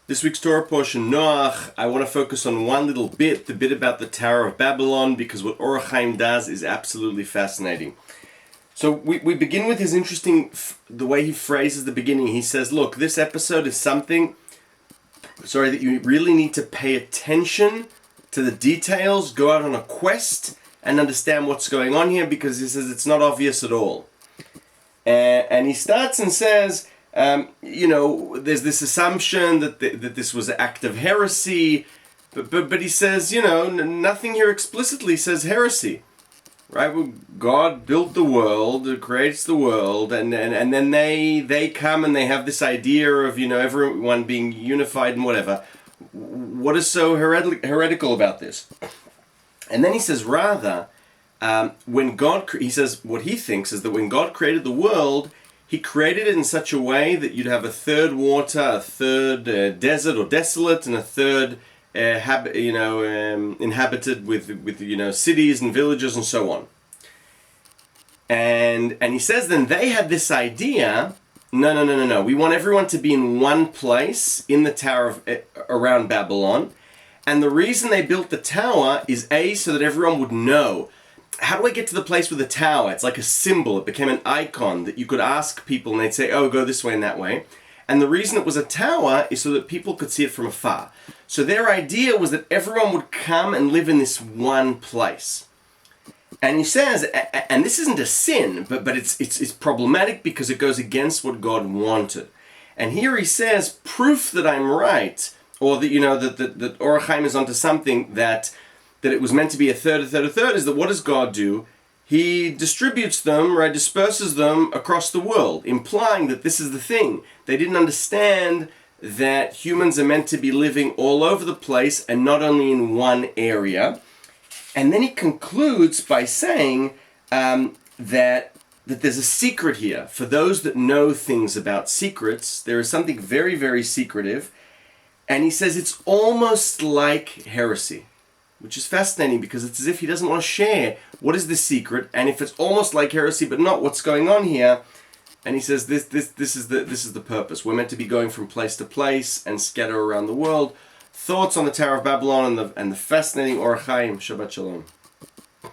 This week's Torah portion, Noach, I want to focus on one little bit, the bit about the Tower of Babylon, because what Ha-hayyim does is absolutely fascinating. So we begin with his interesting, the way he phrases the beginning. He says, look, this episode is something, that you really need to pay attention to the details, go out on a quest, and understand what's going on here, because he says it's not obvious at all. And he starts and says, there's this assumption that this was an act of heresy, but he says, nothing here explicitly says heresy, right? Well, God built the world, creates the world, and then they come and they have this idea of, everyone being unified and whatever. What is so heretical about this? And then he says, rather, he says what he thinks is that when God created the world, He created it in such a way that you'd have a third water, a third desert or desolate, and a third inhabited with cities and villages and so on. And he says then they had this idea. No. We want everyone to be in one place in the tower around Babylon. And the reason they built the tower is so that everyone would know. How do I get to the place with the tower? It's like a symbol. It became an icon that you could ask people and they'd say, oh, go this way and that way. And the reason it was a tower is so that people could see it from afar. So their idea was that everyone would come and live in this one place. And he says, and this isn't a sin, but it's problematic because it goes against what God wanted. And here he says, proof that I'm right, or that, that Ha-hayyim is onto something, that it was meant to be a third, is that what does God do? He distributes them, right, disperses them across the world, implying that this is the thing. They didn't understand that humans are meant to be living all over the place and not only in one area. And then he concludes by saying that there's a secret here. For those that know things about secrets, there is something very, very secretive. And he says it's almost like heresy, which is fascinating because it's as if he doesn't want to share what is the secret, and if it's almost like heresy but not what's going on here. And he says this is the purpose. We're meant to be going from place to place and scatter around the world. Thoughts on the Tower of Babylon and the fascinating Ha-hayyim. Shabbat Shalom.